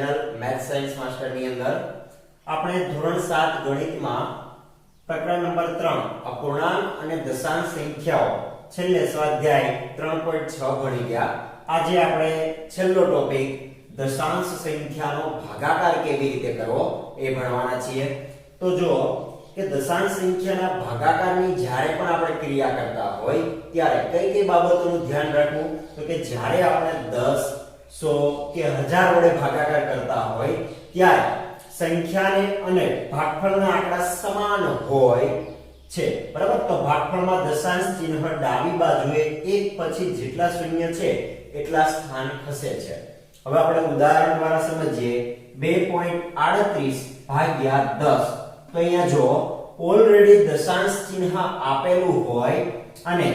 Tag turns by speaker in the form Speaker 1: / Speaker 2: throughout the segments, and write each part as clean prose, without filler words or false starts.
Speaker 1: Channel maths science master ની અંદર આપણે ધોરણ 7 ગણિતમાં પ્રકરણ નંબર 3 અપૂર્ણાંક અને દશાંશ સંખ્યાઓ છેલ્લે સ્વાધ્યાય 3.6 ભણી ગયા. આજે આપણે છેલ્લો ટોપિક દશાંશ સંખ્યાનો ભાગાકાર કેવી રીતે કરવો એ ભણવાના છીએ. તો જો કે દશાંશ સંખ્યાના ભાગાકારની જ્યારે પણ આપણે ક્રિયા કરતા હોય ત્યારે કઈ કઈ બાબતોનું ધ્યાન રાખવું? તો કે જ્યારે આપણે 10 100 કે 1000 વડે ભાગાકાર કરતા હોય ત્યારે સંખ્યાને અને ભાગફળના આંકડા સમાન હોય છે, બરાબર? તો ભાગફળમાં દશાંશ ચિહ્ન ડાબી બાજુએ એક પછી જેટલા શૂન્ય છે એટલા સ્થાન ખસે છે. હવે આપણે ઉદાહરણ દ્વારા સમજીએ. 2.38 ભાગ્યા 10. તો અહીંયા જો ઓલરેડી દશાંશ ચિહ્ન આપેલું હોય અને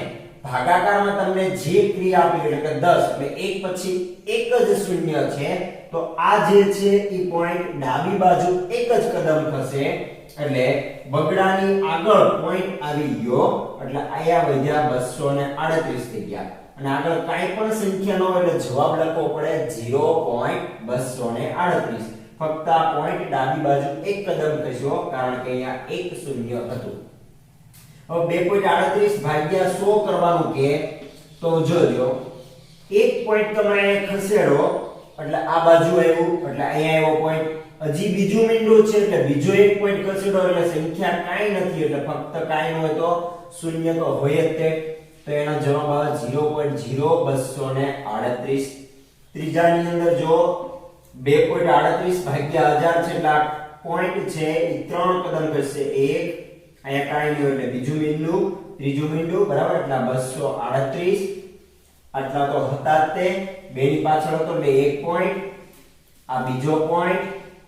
Speaker 1: ભાગાકારમાં તમને જે ક્રિયા આપી એટલે કે 10 એટલે એક પછી એક જ શૂન્ય છે, તો આ જે છે એ પોઈન્ટ ડાબી બાજુ એક જ કદમ ખસે એટલે બગડાની આગળ પોઈન્ટ આવી ગયો એટલે આયા વધ્યા 238 થઈ ગયા. અને આગળ કાંઈ પણ સંખ્યા ન હોય એટલે જવાબ લખવો પડે 0.238. ફક્ત આ પોઈન્ટ ડાબી બાજુ એક કદમ ખસ્યો કારણ કે અહીંયા એક શૂન્ય હતું. હવે 2.38 ભાગ્યા 100 કરવાનું કે તો જોજો એક પોઈન્ટ તમે અહીંયા ખસેડો એટલે આ બાજુ આવ્યું એટલે અહીંયા આવ્યો પોઈન્ટ. હજી બીજું મીંડું છે એટલે બીજો એક પોઈન્ટ ખસેડો એટલે સંખ્યા કાંઈ નથી એટલે ફક્ત કાંઈ ન હોય તો શૂન્ય તો હોય જ તે. તો એનો જવાબ આવે 0.0238. ત્રીજાની અંદર જો 2.38 ભાગ્યા 1000 છે એટલે પોઈન્ટ છે એ 3 કદમ ખસશે. એક અહીંયા કાંઈ નહીં એટલે બીજું મીંડું, ત્રીજું મીંડું, બરાબર? એટલે 238 આટલા તો હતા તે. બે ની પાછળ હતો એટલે એક પોઈન્ટ, આ બીજો પોઈન્ટ,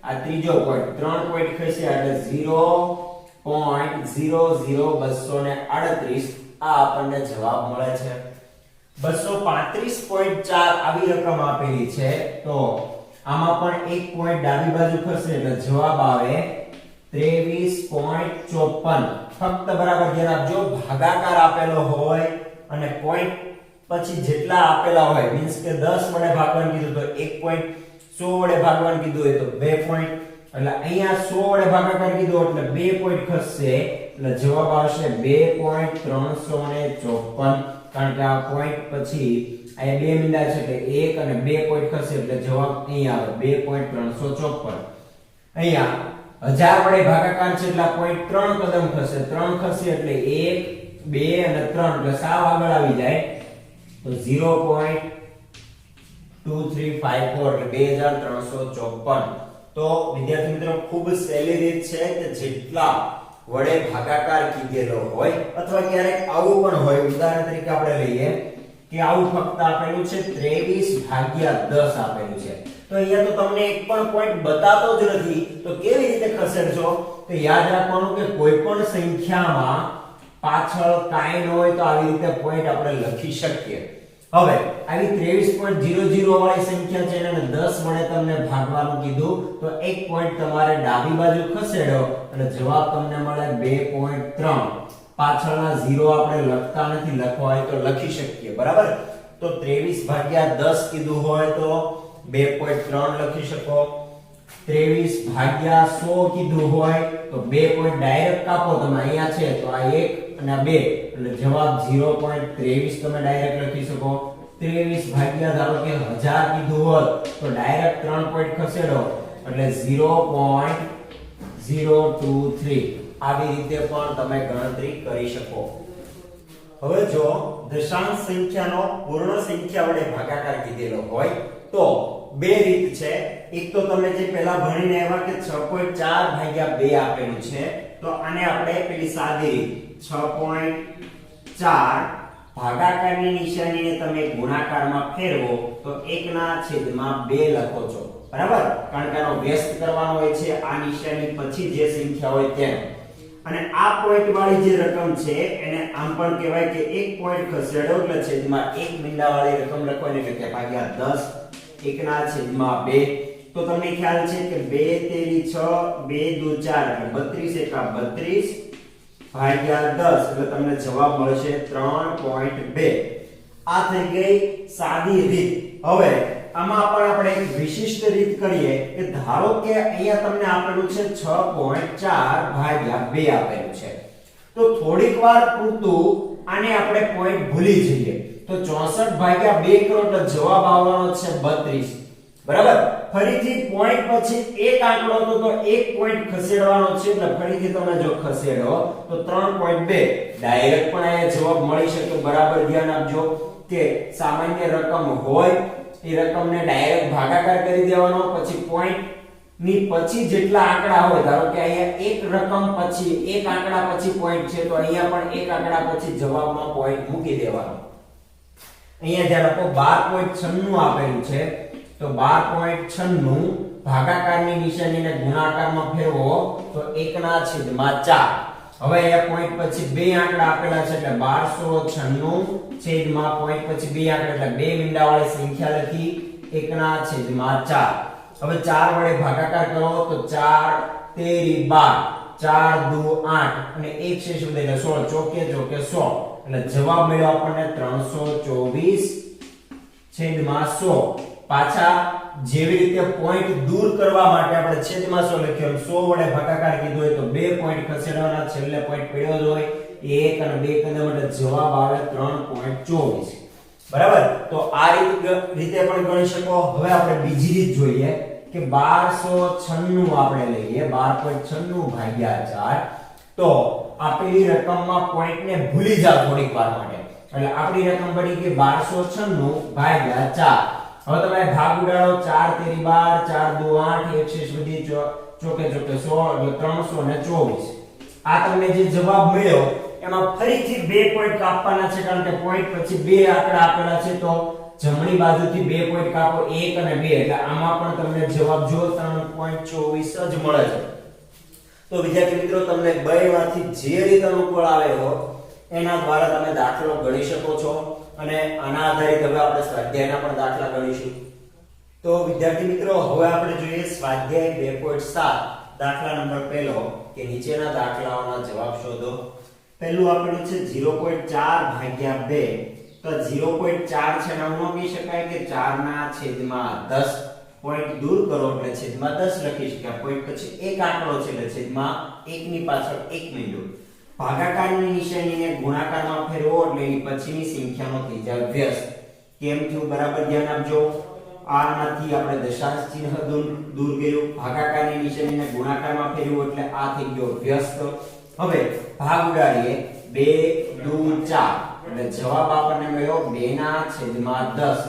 Speaker 1: આ ત્રીજો પોઈન્ટ, 3 પોઈન્ટ ખસ્યા એટલે 0.00238. આ આપણને જવાબ મળે છે. 235.4 આવી રકમ આપેલી છે તો આમાં પણ એક પોઈન્ટ ડાબી બાજુ ખસે એટલે જવાબ આવે 23.54. ફક્ત બરાબર ધ્યાન આપજો, ભાગાકાર આપેલો હોય અને પોઈન્ટ પછી જેટલા આપેલા હોય મીન્સ કે 10 વડે ભાગવાનું કીધું તો 1 પોઈન્ટ, 100 વડે ભાગવાનું કીધું હોય તો 2 પોઈન્ટ, એટલે અહીંયા 100 વડે ભાગાકાર કીધું એટલે 2 પોઈન્ટ ખસશે એટલે જવાબ આવશે 2.354. કારણ કે આ પોઈન્ટ પછી અહીંયા બે મીંડા છે એટલે 1 અને 2 પોઈન્ટ ખસે એટલે જવાબ અહીંયા આવે 2.354. અહીંયા 1000 વડે ભાગાકાર છે એટલે પોઈન્ટ 3 કદમ ખસે, 3 ખસે એટલે 1 2 અને 3 એટલે સાવ આગળ આવી જાય તો 0.2354 એટલે 2354. તો વિદ્યાર્થી મિત્રો ખૂબ સહેલી રીત છે કે જેટલા વડે ભાગાકાર કીધેલો હોય અથવા ક્યારેક આવું પણ હોય. ઉદાહરણ તરીકે આપણે લઈએ કે આવું ફક્ત આપેલું છે 23 ભાગ્યા 10 આપેલું છે તો અહીંયા તો તમને એક પણ પોઈન્ટ બતાતો જ નથી તો કેવી રીતે ખસેડશો? તો યાદ રાખવાનું કે કોઈ પણ સંખ્યામાં પાછળ કાંઈ ન હોય તો આવી રીતે પોઈન્ટ આપણે લખી શકીએ. હવે આવી 23.00 વાળી સંખ્યા છે એને 10 વડે તમને ભાગવાનું કીધું તો એક પોઈન્ટ તમારે ડાબી બાજુ ખસેડો એટલે જવાબ તમને મળે 2.3. પાછળના 0 આપણે લખતા નથી, લખવા હોય તો લખી શકીએ, બરાબર? તો 23 ભાગ્યા 10 કીધું હોય તો 2.3 લખી શકો. 23 ભાગ્યા 100 કીધું હોય તો 2 પોઈન્ટ ડાયરેક્ટ કાપો તમે, અહીંયા છે તો આ 1 અને આ 2 એટલે જવાબ 0.23 તમે ડાયરેક્ટ લખી શકો. 23 ભાગ્યા ધારો કે 1000 કીધું હોત તો ડાયરેક્ટ 3 પોઈન્ટ ખસેડો એટલે 0.023. આવી રીતે પણ તમે ગણતરી કરી શકો. હવે જો દશાંશ સંખ્યાનો પૂર્ણ સંખ્યા વડે ભાગાકાર કીધેલો હોય તો બે રીત છે. એક તો તમે જે પહેલા ભણીને આવ્યા કે 6.4 ભાગ્યા 2 આપેલું છે તો આને આપણે પેલી સાદી રીત 6.4 ભાગાકારની નિશાનીને તમે ગુણાકારમાં ફેરવો તો 1/2 લખો છો, બરાબર? કારણ કે આનો વ્યસ્ત કરવાનો હોય છે આ નિશાની પછી જે સંખ્યા હોય તેને. અને આ પોઈન્ટ વાળી જે રકમ છે એને આમ પણ કહેવાય કે એક પોઈન્ટ ખસેડો એટલે છેદમાં એક મીંડા વાળી રકમ લખવાની એટલે કે ભાગ્યા 10 1/2. તો તમને ખ્યાલ છે કે 2 તેરી 6 2 દુ 4 એટલે 32 એકા 32 ભાગ્યા 10 એટલે તમને જવાબ મળશે 3.2. આ થઈ ગઈ સાદી રીત. હવે આમાં પણ આપણે એક વિશિષ્ટ રીત કરીએ કે ધારો કે અહીંયા તમને આપેલું છે 6.4 ભાગ્યા 2 આપેલું છે, તો થોડીક વાર પૂરતું આને આપણે પોઈન્ટ ભૂલી જઈએ તો 64 ભાગ્યા 2 કરો તો જવાબ આવવાનો છે 32, બરાબર. ફરીથી પોઈન્ટ પછી એક આંકડો હતો તો એક પોઈન્ટ ખસેડવાનો છે, એટલે ફરીથી તમે જો ખસેડો તો 3.2 ડાયરેક્ટ પણ અહીંયા જવાબ મળી શકે. બરાબર ધ્યાન આપજો કે સામાન્ય રકમ હોય એ રકમને ડાયરેક્ટ ભાગાકાર કરી દેવાનો, પછી પોઈન્ટ ની પછી જેટલા આંકડા હોય, ધારો કે અહીંયા એક રકમ પછી એક આંકડા પછી પોઈન્ટ છે તો અહીંયા પણ એક આંકડા પછી જવાબમાં પોઈન્ટ મૂકી દેવાનો. અહીંયા ધ્યાન આપો 12.96 આપેલું છે તો 12.96 ભાગાકારની નિશાનીને ગુણાકારમાં ફેરવો તો 1/4. હવે અહીંયા પોઈન્ટ પછી બે આંકડા આપેલા છે એટલે 1296 છેદમાં પોઈન્ટ પછી બે આંકડા એટલે બે મીંડાવાળી સંખ્યા લખી 1/4. હવે 4 વડે ભાગાકાર કરો તો 4 તેરી 12, 4 દુ 8 અને એક શેષ વધે એટલે 16, ચોકે ચોકે 100 એટલે જવાબ મળ્યો આપણને 324/100. પાછા જેવી રીતે પોઈન્ટ દૂર કરવા માટે આપણે છેદમાં 100 લખ્યો, 100 વડે ભાગાકાર કીધો હોય તો બે પોઈન્ટ ખસેડવાના, છેલ્લે પોઈન્ટ પડ્યો જ હોય 1 અને 2 કદમ એટલે જવાબ આવે 3.24. બરાબર. તો આ રીતે પણ ગણી શકો. હવે આપણે બીજી રીત જોઈએ કે 1296 આપણે લઈએ 12.96 ભાગ્યા 4. તો આપેલી રકમમાં પોઈન્ટને ભૂલી જાવ થોડીક વાર માટે, એટલે આપણી રકમ પડી કે 1296 ભાગ્યા 4. હવે તમે ભાગ ઉડાડો, 4 તેરી 12, 4 દુ 8, એક શેષ વધી ચોકે ચોકે 100 એટલે 324. આ તમને જે જવાબ મળ્યો એમાં ફરીથી બે પોઈન્ટ કાપવાના છે, કારણ કે પોઈન્ટ પછી બે આંકડા આપેલા છે તો જમણી બાજુથી બે પોઈન્ટ કાપો, 1 અને 2 એટલે આમાં પણ તમને જવાબ જો 3.24 જ મળે છે. તો વિદ્યાર્થી મિત્રો, તમને બેમાંથી જે રીત અનુકૂળ આવે હો એના દ્વારા તમે દાખલો ગણી શકો છો, અને આના આધારિત હવે આપણે સ્વાધ્યાયના પણ દાખલા ગણીશું. તો વિદ્યાર્થી મિત્રો, હવે આપણે જોઈએ સ્વાધ્યાય 2.7 દાખલા નંબર પહેલો કે નીચેના દાખલાઓના જવાબ શોધો. પહેલું આપેલું છે 0.4 ભાગ્યા 2. તો 0.4 છે ને હું કહી શકાય કે 4/10. પોઈન્ટ દૂર કરો એટલે છેદમાં 10 લખી શકાય. પોઈન્ટ પછી એક આંકડો છે એટલે છેદમાં 1 ની પાછળ 1 મીંડું. ભાગાકારની નિશાનીને ગુણાકારમાં ફેરવો એટલે એની પછીની સંખ્યાનો થઈ જાય વ્યસ્ત. કેમ થયું? બરાબર ધ્યાન આપજો. આમાંથી આપણે દશાંશ ચિહ્ન દૂર કર્યું, ભાગાકારની નિશાનીને ગુણાકારમાં ફેરવ્યું એટલે આ થઈ ગયો વ્યસ્ત. હવે ભાગ ઉડાડીએ, 2 દુ 4 એટલે જવાબ આપણને મળ્યો 2/10.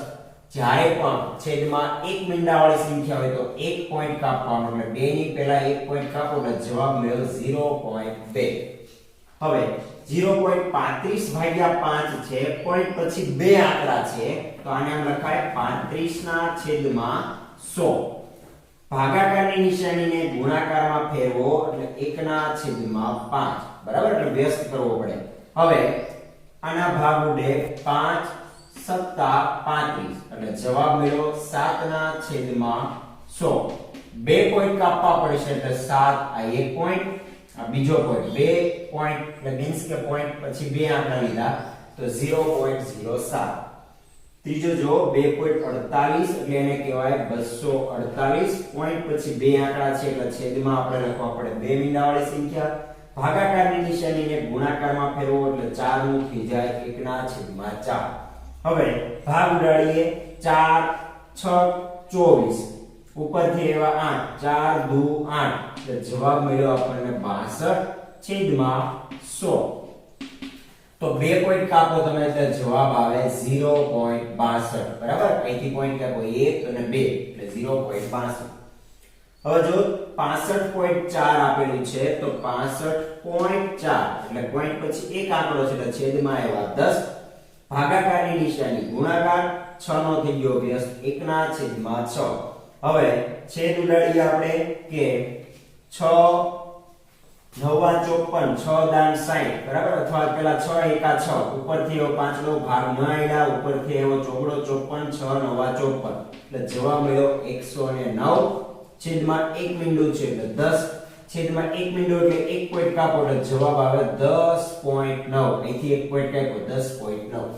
Speaker 1: જ્યારે પણ છેદમાં એક મીંડાવાળી સંખ્યા હોય તો એક પોઈન્ટ કાપવાનો, એટલે 2 ની પહેલા એક પોઈન્ટ કાપો એટલે જવાબ મળ્યો 0.2. હવે 0.35 ભાગ્યા 5 છે, પોઈન્ટ પછી બે આંકડા છે તો આને આમ લખાય 35/100. ભાગાકારની નિશાનીને ગુણાકારમાં ફેરવો એટલે 1/5. બરાબર, એટલે વ્યસ્ત કરવો પડે. હવે આના ભાગ ઉડે 5 સત્તા 35 એટલે જવાબ મળ્યો 7/100. બે પોઈન્ટ કાપવા પડશે એટલે 7, આ એક પોઈન્ટ, આ બીજો પોઈન્ટ, બે પોઈન્ટ એટલે મીન્સ કે પોઈન્ટ પછી બે આંકડા લીધા તો 0.07. ત્રીજો જો 2.48 એટલે એને કહેવાય 248. પોઈન્ટ પછી બે આંકડા છે એટલે છેદમાં આપણે લખવા પડે બે મીંડાવાળી સંખ્યા. ભાગાકારની નિશાનીને ગુણાકારમાં ફેરવો એટલે 4 નું થઈ જાય 1/4. હવે ભાગ ઉડાડીએ, 4 6 24 ઉપરથી એવા 8, 4 દુ 8 એટલે જવાબ મળ્યો આપણને 62/100. તો બે પોઈન્ટ કાપો તમે એટલે જવાબ આવે 0.62. બરાબર, અહીંથી પોઈન્ટ કાપો 1 અને 2 એટલે 0.62. હવે જો 65.4 આપેલું છે તો 65.4 એટલે પોઈન્ટ પછી એક આંકડો છે એટલે છેદમાં આવ્યા 10. ભાગાકારની નિશાની ગુણાકાર 6 નો થઈ ગયો વ્યસ્ત 1/6. હવે છેદ ઉડાડીએ આપણે કે 6 9 54, 6 દાન 60. બરાબર, અથવા પેલા 6 એકા 6 ઉપરથી એવો પાંચડો ભાગ ન આયલા, ઉપરથી એવો ચોગડો 54, 6 9 54 એટલે જવાબ મળ્યો 109. છેદમાં એક મીંડું છે એટલે 10. છેદમાં એક મીંડું એટલે એક પોઈન્ટ કાપો એટલે જવાબ આવે 10.9. અહીંથી એક પોઈન્ટ કાપ્યો 10.9.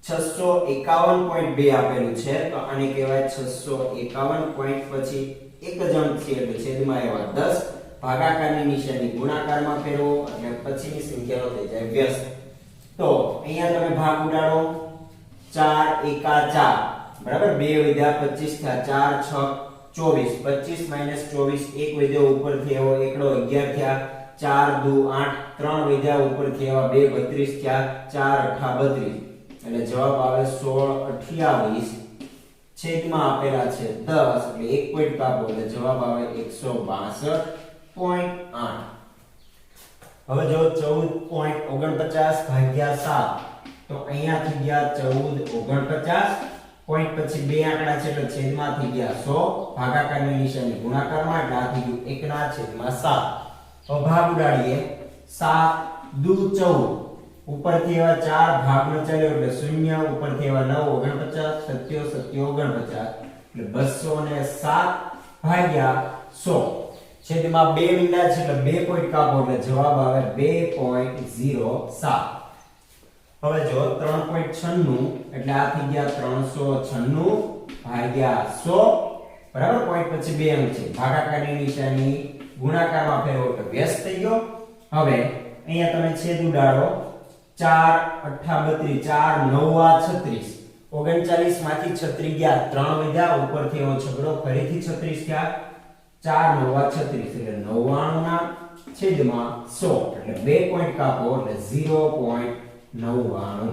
Speaker 1: 651.2 આપેલું છે તો આને કહેવાય 651 પોઈન્ટ પછી એક જ અંક છે એટલે છેદમાં આવ્યા 10 ભાગાકારની નિશાની ગુણાકારમાં ફેરવો એટલે પછીની સંખ્યાનો થઈ જાય વ્યસ્ત તો અહીંયા તમે ભાગ ઉડાડો 4 એકા 4 બરાબર 2 વધ્યા 25 થયા 4 6 24 25 24 એક વધ્યો ઉપરથી આવ્યો એકડો 11 થયા 4 દુ 8 3 વધ્યા ઉપરથી આવ્યા 2 32 થયા 4 8 32 એટલે જવાબ આવે 16 28 છેદમાં આપેલા છે 10 એટલે એક પોઈન્ટ કાપો એટલે જવાબ આવે 162.8 હવે જો 14.49 ભાગ્યા 7 તો અહીંયા થઈ ગયા 14.49 પોઈન્ટ પછી બે આંકડા છે એટલે છેદમાં થઈ ગયા 100 ભાગાકારની નિશાની ગુણાકારમાં એટલે આ થઈ ગયું 1 ના છેદમાં 7 તો ભાગ ઉડાડીએ 7 દુ 14 ઉપરથી એવા 4 ભાગનો ચાલ્યો એટલે 0 ઉપરથી એવા 9 49 7 7 49 એટલે 207 ભાગ્યા 100 છેદમાં 2 મીંડા છે એટલે 2 પોઈન્ટ કાપો એટલે જવાબ આવે 2.07 હવે જો 3.96 એટલે આ થઈ ગયા 396 ભાગ્યા 100 બરાબર પોઈન્ટ પછી બે અંક છે ભાગાકારની નિશાની ગુણાકારમાં ફેરવો એટલે વ્યસ્ત થઈ ગયો હવે અહીંયા તમે છેદ ઉડાડો 4 8 32 4 9 36 39 માંથી 36 ગયા 3 વધ્યા ઉપરથી એવો છગડો ફરીથી 36 થયા 4 9 36 એટલે 99 ના છેદમાં 100 એટલે 2 પોઈન્ટ કાપો એટલે 0.99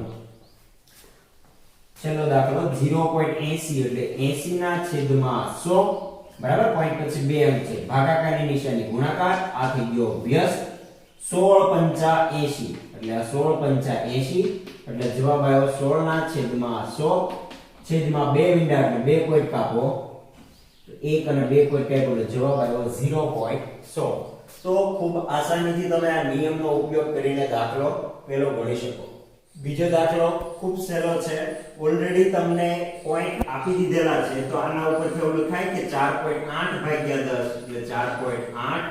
Speaker 1: ચલો દાખલો 0.80 એટલે 80 ના છેદમાં 100 બરાબર પોઈન્ટ પછી બે અંક છે ભાગાકારની નિશાની ગુણાકાર આ થઈ ગયો વ્યસ્ત 16 85 એટલે આ 16 85 એટલે જવાબ આવ્યો 16 ના છેદમાં 100 છેદમાં 2 મીંડા એટલે 2 પોઈન્ટ કાપો 1 અને 2 પોઈન્ટ કાપ્યો એટલે જવાબ આવ્યો 0.100 તો ખૂબ આસાનીથી તમે આ નિયમનો ઉપયોગ કરીને દાખલો પેલો ગણી શકો બીજો દાખલો ખૂબ સહેલો છે ઓલરેડી તમને પોઈન્ટ આપી દીધેલા છે તો આના ઉપરથી એવું લખાય કે 4.8 ભાગ્યા 10 એટલે 4.8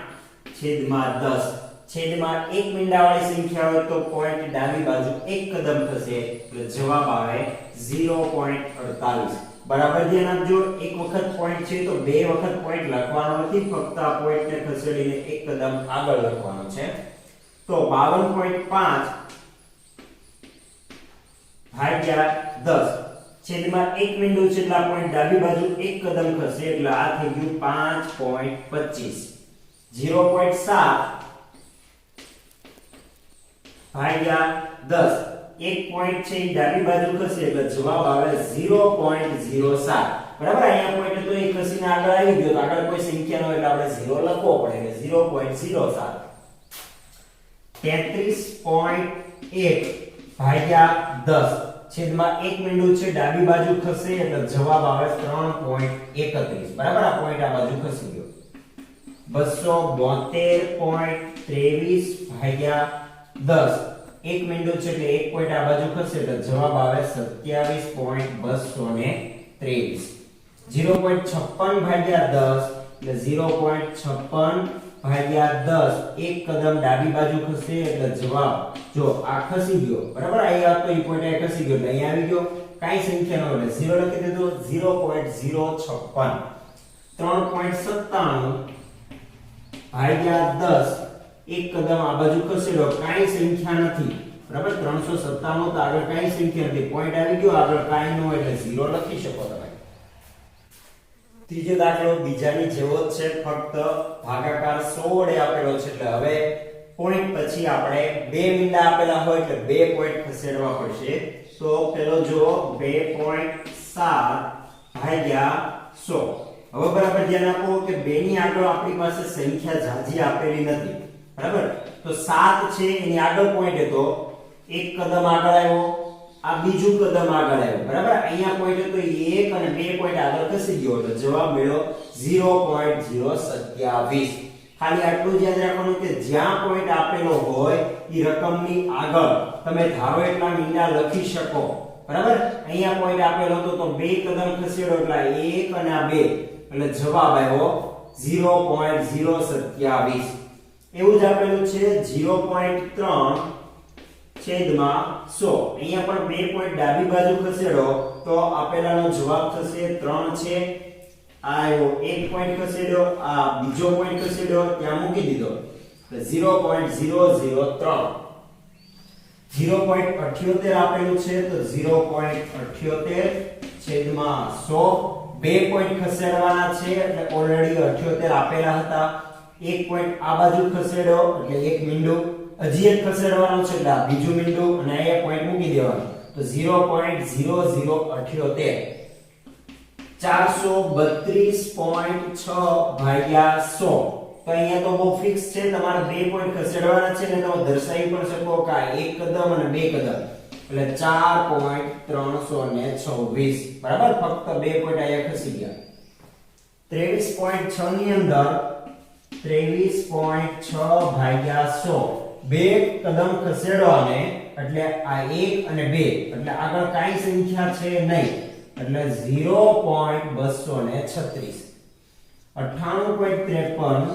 Speaker 1: છેદમાં 10 છેદમાં એક મીંડાવાળી સંખ્યા હોય તો પોઈન્ટ ડાબી બાજુ એક કદમ થશે એટલે જવાબ આવે 0.48 બરાબર ધ્યાન આપજો એક વખત પોઈન્ટ છે તો બે વખત પોઈન્ટ લખવાનો નથી ફક્ત આ પોઈન્ટને ખસેડીને એક કદમ આગળ લખવાનો છે તો 52.5 ભાગ્યા 10 છેદમાં એક મીંડું છે એટલે પોઈન્ટ ડાબી બાજુ એક કદમ ખસે એટલે આ થઈ ગયું 5.25 0.7 ભાગ્યા 10 એક પોઈન્ટ છે એ ડાબી બાજુ ખસે એટલે જવાબ આવે 0.07 બરાબર અહીંયા પોઈન્ટ તો એ ખસીને આગળ આવી ગયો તો આગળ કોઈ સંખ્યા નો એટલે આપણે 0 લખવો પડે એટલે 0.07 33.1 ભાગ્યા 10 છેદમાં એક મીંડું છે ડાબી બાજુ ખસે એટલે જવાબ આવે 3.31 બરાબર આ પોઈન્ટ આ બાજુ ખસી ગયો 272.23 ભાગ્યા 10 એક મીંડું છે એટલે એક પોઈન્ટ આ બાજુ ખસે એટલે જવાબ આવે 27.223 0.56 ભાગ્યા 10 એટલે 0.56 ભાગ્યા 10 એક કદમ ડાબી બાજુ ખસે એટલે જવાબ જો આ ખસી ગયો બરાબર અહીંયા તો ઈ પોઈન્ટ આ ખસી ગયો એટલે અહીંયા આવી ગયો કાઈ સંખ્યા નો એટલે 0 લખી દેજો 0.056 3.97 ભાગ્યા 10 એક કદમ આ બાજુ ખસેડો કાઈ સંખ્યા નથી બરાબર 397 તો આગળ કાઈ સંખ્યા નથી પોઈન્ટ આવી ગયો આગળ કાઈ નો એટલે 0 લખી શકો તમે ત્રીજો દાખલો બીજાની જેવો જ છે ફક્ત ભાગાકાર 100 વડે આપેલો છે એટલે હવે પોઈન્ટ પછી આપણે બે મીંડા આપેલા હોય એટલે બે પોઈન્ટ ખસેડવા પડશે તો પેલો જો 2.7 ભાગ્યા 100 હવે બરાબર ધ્યાન આપો કે 2 ની આગળ આપણી પાસે સંખ્યા જાજી આપેલી નથી બરાબર તો 7 છે એની આગળ પોઈન્ટ હતો એક કદમ આગળ આવ્યો આ બીજું કદમ આગળ આવ્યો બરાબર અહીંયા પોઈન્ટ હતો એક અને બે પોઈન્ટ આગળ ખસી ગયો એટલે જવાબ મળ્યો 0.027 ખાલી આટલું જ યાદ રાખવાનું કે જ્યાં પોઈન્ટ આપેલો હોય ઈ રકમની આગળ તમે ધારો એટલા મીંડા લખી શકો બરાબર અહીંયા પોઈન્ટ આપેલો હતો તો બે કદમ ખસેડો એટલે એક અને આ બે એટલે જવાબ આવ્યો 0.027 એવું જ આપેલું છે 0.3 છેદમાં 100. અહીંયા પણ 2 પોઈન્ટ ડાબી બાજુ ખસેડો તો આપેલાનો જવાબ થશે 3 છે. આ આવ્યો 1 પોઈન્ટ ખસેડ્યો, આ બીજો પોઈન્ટ ખસેડ્યો, ત્યાં મૂકી દીધો એટલે 0.003. 0.78 આપેલું છે તો 0.78 છેદમાં 100. 2 પોઈન્ટ ખસેડવાના છે એટલે ઓલરેડી 78 આપેલા હતા. 1 પોઈન્ટ આ બાજુ ખસેડો એટલે એક મીંડું, હજી એક ખસેડવાનું છે એટલે આ બીજું મીંડું અને અહીંયા પોઈન્ટ મૂકી દેવાનો તો 0.0078. 432.6 ભાગ્યા 100. તો અહીંયા તો બહુ ફિક્સ છે, તમારે 2 પોઈન્ટ ખસેડવાના છે ને તમે દર્શાવી પણ શકો કે આ એક કદમ અને 2 કદમ એટલે 4.326 બરાબર. ફક્ત 2 પોઈન્ટ અહીંયા ખસી ગયા. 23.6 ની અંદર 23.6 ભાગ્યા 100. 2 કદમ ખસેડવાને એટલે આ 1 અને 2 એટલે આગળ કાઈ સંખ્યા છે નહીં એટલે 0.236. 98.53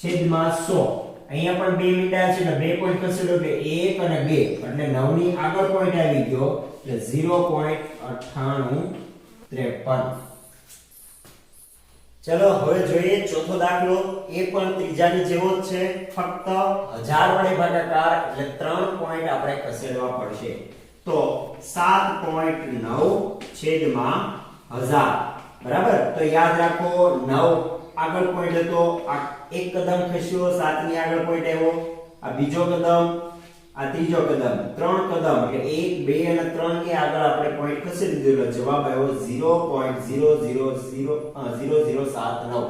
Speaker 1: છેદમાં 100. અહીંયા પણ 2 મીંડા છે એટલે 2 પોઈન્ટ ખસેડો એટલે 1 અને 2 એટલે 9 ની આગળ પોઈન્ટ આવી ગયો એટલે 0.9853. ચલો હવે જોઈએ ચોથો દાખલો. એ પણ ત્રીજાની જેવો જ છે, ફક્ત 1000 વડે ભાગાકાર એટલે 3 પોઈન્ટ આપણે ખસેડવા પડશે. તો 7.9 છેદમાં 1000 બરાબર. તો યાદ રાખો 9 આગળ પોઈન્ટ હતો, આ એક કદમ ખસ્યો, 7 ની આગળ પોઈન્ટ આવ્યો, આ બીજો કદમ, આ ત્રીજો કદમ, 3 કદમ એટલે 1 2 અને 3 ની આગળ આપણે પોઈન્ટ ખસેડી દીધો એટલે જવાબ આવ્યો 0.000079.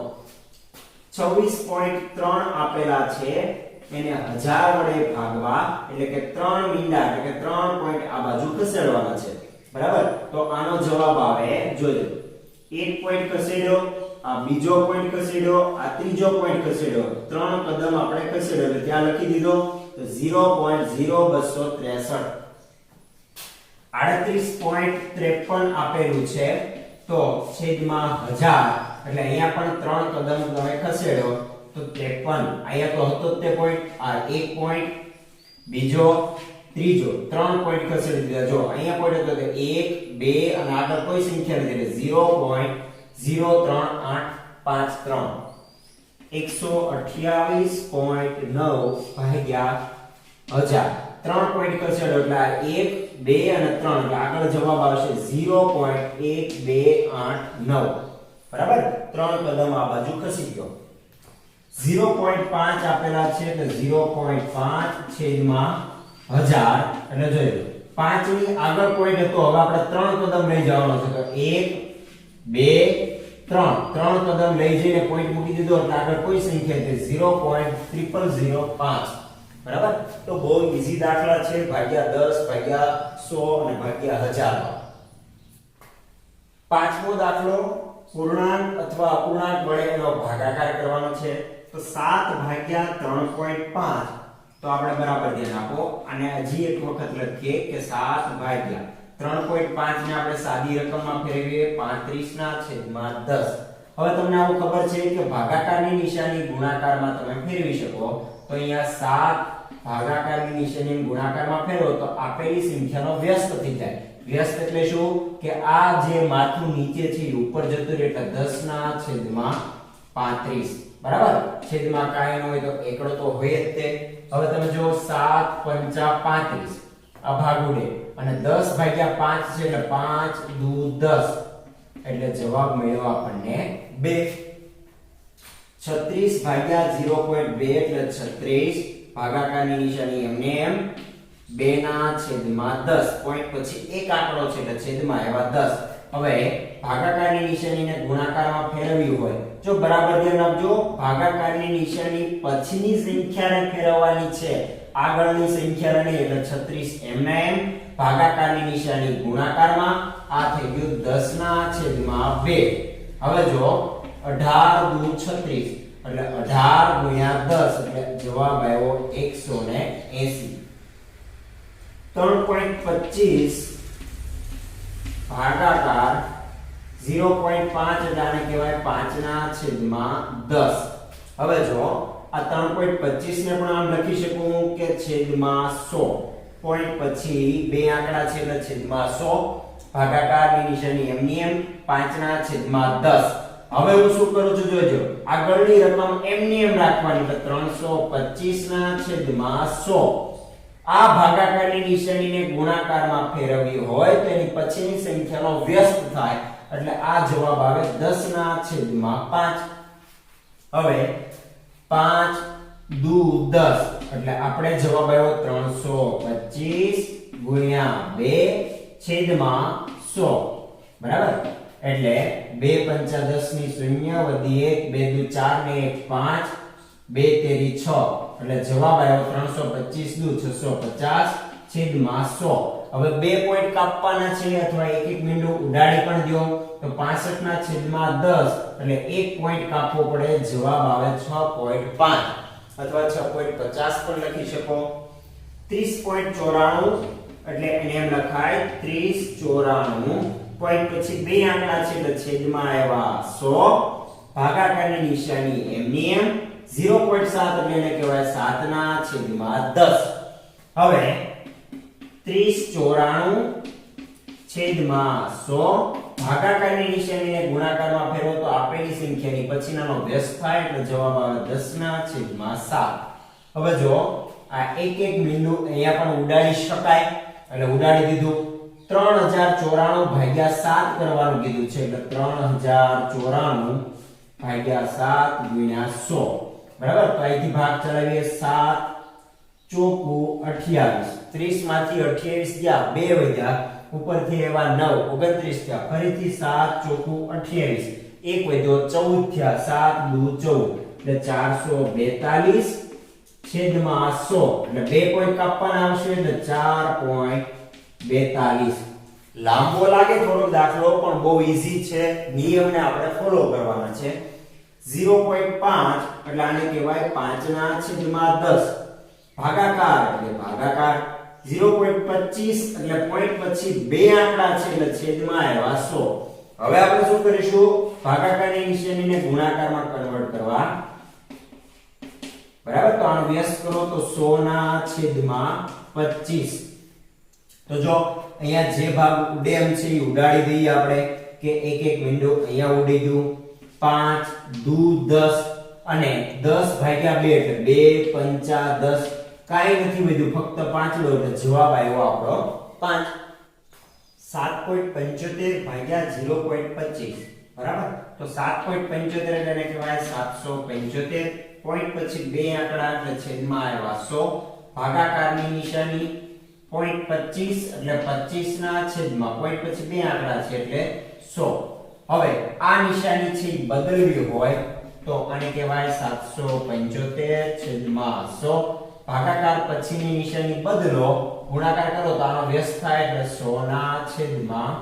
Speaker 1: 26.3 આપેલા છે એને 1000 વડે ભાગવા એટલે કે 3 મીંડા એટલે કે 3 પોઈન્ટ આ બાજુ ખસેડવાના છે બરાબર. તો આનો જવાબ આવે જોજો 1 પોઈન્ટ ખસેડ્યો, આ બીજો પોઈન્ટ ખસેડ્યો, આ ત્રીજો પોઈન્ટ ખસેડ્યો, 3 કદમ આપણે ખસેડ્યો એટલે ત્યાં લખી દીધો તો 0.0263. 38.53 આપેલું છે તો છેદમાં 1000 એટલે અહીંયા પણ 3 કદમ તમે ખસેડો તો 53. અહીંયા તો હતો તે પોઈન્ટ, આ એક પોઈન્ટ, બીજો, ત્રીજો, 3 પોઈન્ટ ખસેડી દીધા. જો અહીંયા પોઈન્ટ હતો તો 1 2 અને આગળ કોઈ સંખ્યા નથી એટલે 0.03853. 128.9 ભાગ્યા 1000. 3 પોઈન્ટ ખસેડો એટલે આ 1 2 અને 3 એટલે આગળ જવાબ આવશે 0.1289 બરાબર. 3 કદમ આ બાજુ ખસી ગયો. 0.5 આપેલા છે એટલે 0.5 છેદમાં 1000 એટલે જોજો 5 ની આગળ પોઈન્ટ હતો, હવે આપણે 3 કદમ લઈ જવાનો છે તો 1 2 3 કદમ લઈ જઈને પોઈન્ટ મૂકી દીધો એટલે આગળ કોઈ સંખ્યા નથી 0.0005 બરાબર. તો બહુ ઈઝી દાખલા છે, ભાગ્યા 10 ભાગ્યા 100 અને ભાગ્યા 1000. પાંચમો દાખલો પૂર્ણાંક અથવા અપૂર્ણાંક વડે એનો ભાગાકાર કરવાનો છે. તો 7 ભાગ્યા 3.5 તો આપણે બરાબર ધ્યાન આપો અને હજી એક વખત લખીએ કે 7 ભાગ્યા 3.5 ને આપણે સાદી રકમમાં ફેરવીએ 35 ના છેદમાં 10. હવે તમને આવું ખબર છે કે ભાગાકારની નિશાની ગુણાકારમાં તમે ફેરવી શકો. તો અહીંયા 7 ભાગાકારની નિશાની ગુણાકારમાં ફેરવો તો આપેલી સંખ્યાનો વ્યસ્ત થઈ જાય. વ્યસ્ત એટલે શું કે આ જે માથું નીચે છે એ ઉપર જતું રહે એટલે 10 ના છેદમાં 35 બરાબર. છેદમાં કાંઈ ન હોય તો એકડો તો હોય જ તે. હવે તમે જો 7 પંચા 35 આ ભાગ ઉડે અને 10 ભાગ્યા 5 છે એટલે 5 દુ 10 એટલે જવાબ મળ્યો આપણને 2. 36 ભાગ્યા 0.2 એટલે 36 ભાગાકારની નિશાની એમને એમ 2 ના છેદમાં 10 પોઈન્ટ પછી એક આંકડો છે એટલે છેદમાં આવ્યા 10. હવે ભાગાકારની નિશાનીને ગુણાકારમાં ફેરવવી હોય જો બરાબર ધ્યાન આપજો, ભાગાકારની નિશાની પછીની સંખ્યાને ફેરવવાની છે, આગળની સંખ્યા નહીં એટલે 36 એમના એમ ભાગાકારની નિશાની ગુણાકારમાં આ થઈ ગયું 10 ના છેદમાં 2. હવે જો 18 દુ 36 એટલે 18 ગુણ્યા 10 એટલે જવાબ આવ્યો 180. 3.25 ભાગાકાર 0.5 એટલે આને કહેવાય 5 ના છેદમાં 10. હવે જો આ 3.25 ને પણ આમ લખી શકું કે છેદમાં 100. પોઈન્ટ પછી બે આંકડા છે એટલે છેદમાં 100. ભાગાકારની નિશાની એમની એમ 5 ના છેદમાં 10. હવે હું શું કરું છું જોજો, આગળની રકમ એમની એમ રાખવાની એટલે 325 ના છેદમાં 100. આ ભાગાકારની નિશાનીને ગુણાકારમાં ફેરવવી હોય તો એની પછીની સંખ્યાનો વ્યસ્ત થાય એટલે આ જવાબ આવે 10 ના છેદમાં 5. હવે 5 દુ 10 એટલે આપણે જવાબ આવ્યો 325 ગુણ્યા 2 છેદમાં 100. બરાબર, એટલે 2 પંચા 10 ની 0 વધી 1 2 દુ 4 ને 1 5 2 તેરી 6 એટલે જવાબ આવ્યો 325 દુ 650 છેદમાં 100. હવે 2 પોઈન્ટ કાપવાના છે અથવા એક એક બિંદુ ઉડાડી પણ દો તો 65 ના છેદમાં 10 એટલે એક પોઈન્ટ કાપવો પડે, જવાબ આવે 6.5 અથવા 6.50 પણ લખી શકો. 30.94 એટલે એને એમ લખાય 3094. પોઈન્ટ પછી બે આંકડા છે એટલે છેદમાં આવ્યા 100. ભાગાકારની નિશાની એમની એમ 0.7 એટલે એને કહેવાય 7 ના છેદમાં 10. હવે 3094 છેદમાં 100. ભાગાકારની નિશાનીને ગુણાકારમાં ફેરવો તો આપેલી સંખ્યાની પછીનાનો વ્યસ્ત થાય એટલે જવાબ આવે 10 ના છેદમાં 7. હવે જો આ એક એક બિંદુ અહીંયા પણ ઉડાડી શકાય એટલે ઉડાડી દીધું. 3094 ભાગ્યા 7 કરવાનું કીધું છે એટલે 3094 ભાગ્યા 7 ગુણ્યા 100. બરાબર, તો અહીંથી ભાગ ચલાવીએ 7 ચોકુ 28. 30 માંથી 28 ગયા, 2 વધ્યા, ઉપરથી એવા 9 29 થયા, ફરીથી 7 ચોકુ 28 એક વધ્યો 14 થયા, 7 દુ 14 એટલે 442 છેદમાં 100 એટલે 2 પોઈન્ટ કાપવાના આવશે એટલે 4.42. લાંબો લાગે થોડો દાખલો પણ બહુ ઈઝી છે, નિયમને આપણે ફોલો કરવાના છે. 0.5 એટલે આને કહેવાય 5 ના છેદમાં 10. ભાગાકાર એટલે ભાગાકાર 0.25 એટલે પોઈન્ટ પછી બે આંકડા છે એટલે છેદમાં આવ્યા 100. હવે આપણે શું કરીશું, ભાગાકારની નિશાનીને ગુણાકારમાં કન્વર્ટ કરવા. બરાબર, તો આનો વ્યસ્ત કરો તો 100 ના છેદમાં 25. તો જો અહીંયા જે ભાગ ઉડે એમ છે એ ઉડાડી દઈએ આપણે કે એક એક વિન્ડો અહીંયા ઉડી ગયું. 5 દુ 10 અને 10 ભાગ્યા 2 એટલે 2 પંચા 10 કાઈ નથી વધ્યું, ફક્ત 5 લો એટલે જવાબ આવ્યો આપણો 5. 7.75 ભાગ્યા 0.25. બરાબર, તો 7.75 એટલે એને કહેવાય 775. પોઈન્ટ પછી બે આંકડા એટલે છેદમાં આવ્યા 100. ભાગાકારની નિશાની પોઈન્ટ 25 એટલે 25 ના છેદમાં પોઈન્ટ પછી બે આંકડા છે એટલે 100. હવે આ નિશાની છે એ બદલવી હોય તો આને કહેવાય 775 છેદમાં 100. ભાગાકાર પછીની નિશાની બદલો, ગુણાકાર કરો તો આનો વ્યસ્ત થાય એટલે 100 ના છેદમાં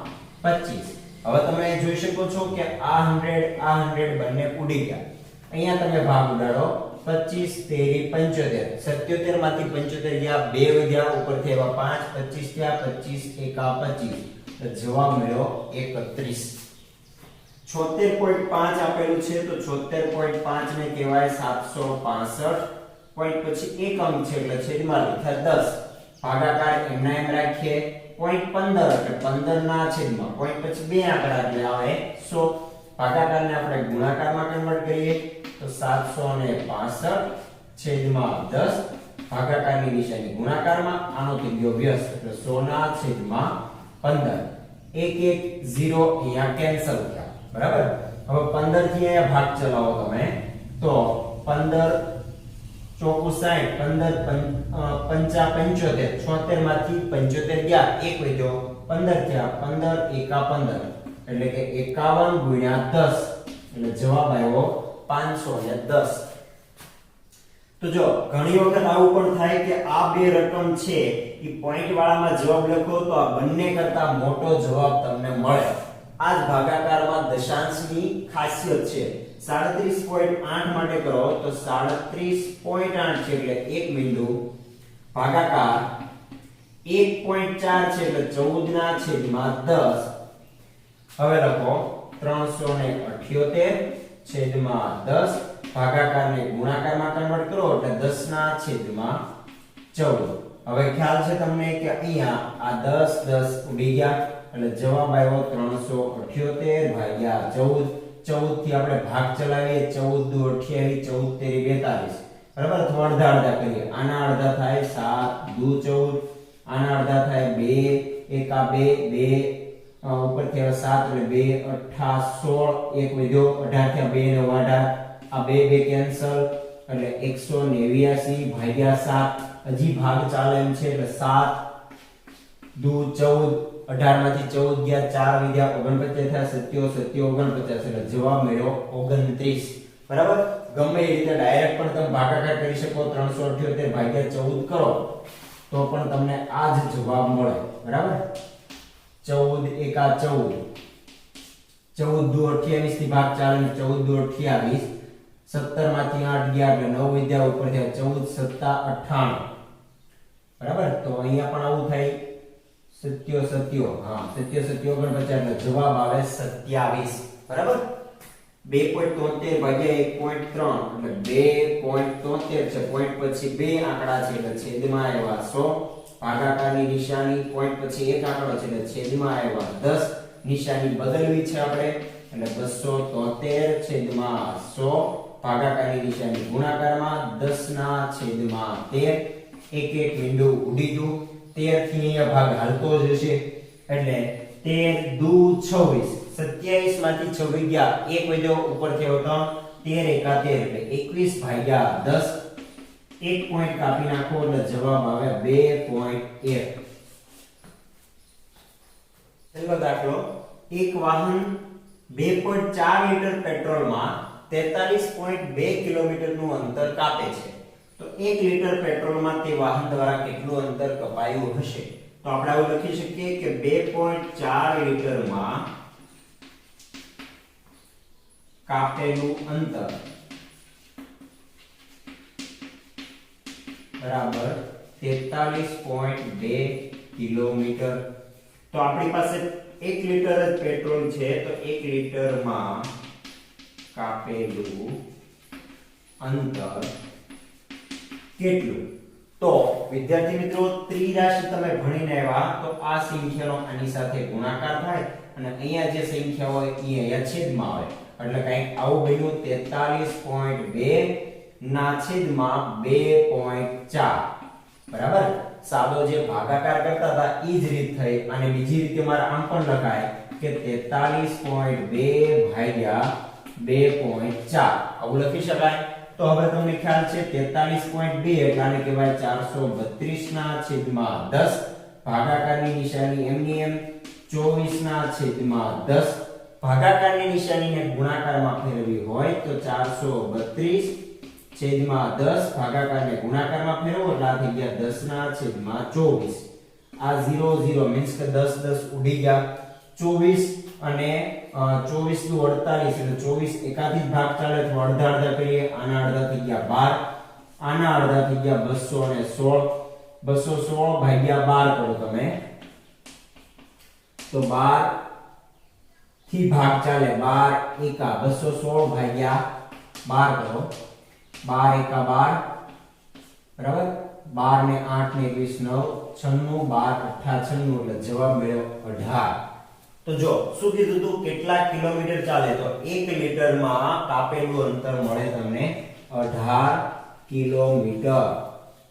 Speaker 1: 25. હવે તમે જોઈ શકો છો કે આ 100 બંને ઉડી ગયા. અહીંયા તમે ભાગ ઉડાડો 25 તેરી 75. 77 માંથી 75 ગયા, 2 વધ્યા, ઉપરથી એવા 5 25 થયા, 25 એકા 25 તો જવાબ મળ્યો 31. 76.5 આપેલું છે તો 76.5 ને કહેવાય 765. પોઈન્ટ પછી એક અંક છે એટલે છેદમાં લખ્યા 10. ભાગાકાર એમના એમ રાખીએ. પોઈન્ટ 15 એટલે 15 ના છેદમાં પોઈન્ટ પછી બે આંકડા એટલે આવે 100. ભાગાકારને આપણે ગુણાકારમાં કન્વર્ટ કરીએ તો 765 છેદમાં 10. ભાગાકારની નિશાની ગુણાકારમાં, આનો થઈ ગયો વ્યસ્ત એટલે 100 ના છેદમાં 15. 1 1 0 અહીંયા કેન્સલ થયા. બરાબર, હવે 15 થી અહીંયા ભાગ ચલાવો તમે તો 15 ચોકુ 60, 15 પંચા 75, 76 માંથી 75 ગયા, એક વધ્યો 15 થયા, 15 એકા 15 એટલે કે 51 ગુણ્યા 10 એટલે જવાબ આવ્યો 510. તો જો ઘણી વખત આવું પણ થાય કે આ બે રકમ છે એ પોઈન્ટ વાળામાં જવાબ લખો તો આ બંને કરતા મોટો જવાબ તમને મળે. આ જ ભાગાકારમાં દશાંશની ખાસિયત છે. 37.8 માટે કરો તો 37.8 છે એટલે એક બિંદુ, ભાગાકાર 1.4 છે એટલે 14 ના છેદમાં 10. હવે લખો 378 છેદમાં 10. ભાગાકારને ગુણાકારમાં કન્વર્ટ કરો એટલે 10 ના છેદમાં 14. હવે ખ્યાલ છે તમને કે અહીંયા આ 10 10 ઉડી ગયા એટલે જવાબ આવ્યો 378 ભાગ્યા 14. 14 થી આપણે ભાગ ચલાવીએ 14 દુ 28 14 તેરી 42. બરાબર, તો અડધા અડધા કરીએ. આના અડધા થાય 7 દુ 14, આના અડધા થાય 2 1 આ 2 ઉપરથી 7 એટલે 2 8 16 એક વધ્યો 18 થયા 2 ને 18 આ 2 કેન્સલ એટલે 189 ભાગ્યા 7. હજી ભાગ ચાલે એમ છે એટલે 7 દુ 14 18 માંથી 14 ગયા 4 વધ્યા 49 થયા 27 49 એટલે જવાબ મળ્યો 29. બરાબર, ગમે એ રીતે ડાયરેક્ટ પણ તમે ભાગાકાર કરી શકો. 378 ભાગ્યા 14 કરો તો પણ તમને આ જ જવાબ મળે. બરાબર, 14 એકા 14 14 દુ 28 થી ભાગ ચાલે 14 દુ 28 17 માંથી 8 ગયા એટલે 9 વધ્યા ઉપર થયા 14 7 98. બરાબર, તો અહીંયા પણ આવું થાય 77 હા 77 49 એટલે જવાબ આવે 27. બરાબર, 2.73 ભાગ્યા 1.3 એટલે 2.73 છે. પોઈન્ટ પછી બે આંકડા છે એટલે છેદમાં આવ્યા 100. ભાગાકારની નિશાની પોઈન્ટ પછી એક આંકડો છે એટલે છેદમાં આવ્યા 10. નિશાની બદલવી છે આપણે એટલે 273 છેદમાં 100. ભાગાકારની નિશાની ગુણાકારમાં 10 ના છેદમાં 13. એક એક બિંદુ ઉડી ગયું. 13 થી અહીંયા ભાગ હાલતો જ હશે એટલે 13 દુ 26. 27 માંથી 26 ગયા એક વધ્યો ઉપરથી આવ્યો 3 13 એકા 13 એટલે 21 ભાગ્યા 10. એક પોઈન્ટ કાપી નાખો એટલે જવાબ આવે 2.1. છેલ્લો દાખલો, એક વાહન 2.4 લીટર પેટ્રોલમાં 43.2 કિલોમીટરનું અંતર કાપે છે. તો 1 લીટર પેટ્રોલમાં તે વાહન દ્વારા કેટલું અંતર કપાયું હશે? તો આપણે આવું લખી શકીએ કે 2.4 લીટરમાં કાપેલું અંતર બરાબર 43.2 કિલોમીટર. તો આપણી પાસે 1 લીટર જ પેટ્રોલ છે તો 1 લીટરમાં કાપેલું અંતર કેટલું? તો વિદ્યાર્થી મિત્રો ત્રિરાશિ તમે ભણીને આવ્યા તો આ સંખ્યાનો આની સાથે ગુણાકાર થાય અને અહીંયા જે સંખ્યા હોય એ અહીંયા છેદમાં આવે એટલે કંઈક આવું બન્યું 43.2 ના છેદમાં 2.4. બરાબર, સાદો જે ભાગાકાર કરતા હતા ઈ જ રીત થઈ અને બીજી રીતે મારે આમ પણ લખાય કે 43.2 ભાગ્યા 2.4 આવું લખી શકાય. તો હવે તમને ખ્યાલ છે 43.2 એટલે આને કહેવાય 432 ના છેદમાં 10. ભાગાકારની નિશાની એમની એમ 24 ના છેદમાં 10. ભાગાકારની નિશાનીને ગુણાકારમાં ફેરવી હોય તો 432 છેદમાં 10. ભાગાકારને ગુણાકારમાં ફેરવો એટલે આ થઈ ગયા 10 ના છેદમાં 24. આ 0 0 મીન્સ કે 10 10 ઉડી ગયા. 24 અને 24 દુ 48 એટલે 24 એકાથી ભાગ ચાલે તો અડધા અડધા કરીએ. આના અડધા થઈ ગયા 12, આના અડધા થઈ ગયા 216. 216 ભાગ્યા 12 કરો તમે તો 12 થી ભાગ ચાલે 12 એકા 216 ભાગ્યા 12 કરો 12 એકા 12 બરાબર. 12 ને 8 ને 21 9 96 12 98 એટલે જવાબ મળ્યો 18. તો જો શું કીધું તું કેટલા કિલોમીટર ચાલે તો 1 લીટરમાં કાપેલું અંતર મળે તમને 18 કિલોમીટર.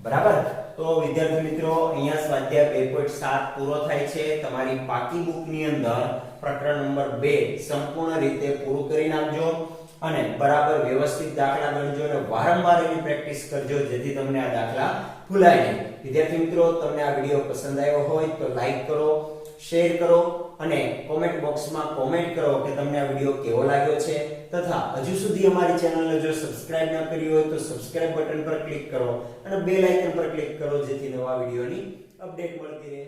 Speaker 1: બરાબર, તો વિદ્યાર્થી મિત્રો અહીંયા સ્વાધ્યાય 2.7 પૂરો થાય છે. તમારી પાકી બુકની અંદર પ્રકરણ નંબર 2 સંપૂર્ણ રીતે પૂરું કરી નાખજો અને બરાબર વ્યવસ્થિત દાખલા ગણજો અને વારંવાર એની પ્રેક્ટિસ કરજો જેથી તમને આ દાખલા ભૂલાય નહીં. વિદ્યાર્થી મિત્રો તમને આ વિડિયો પસંદ આવ્યો હોય તો લાઈક કરો, શેર કરો અને કોમેન્ટ બોક્સમાં કોમેન્ટ કરો કે તમને આ વિડિયો કેવો લાગ્યો છે તથા હજુ સુધી અમારી ચેનલને જો સબસ્ક્રાઇબ ન કરી હોય તો સબસ્ક્રાઇબ બટન પર ક્લિક કરો અને બેલ આઇકન પર ક્લિક કરો જેથી નવા વિડિયોની અપડેટ મળતી રહે.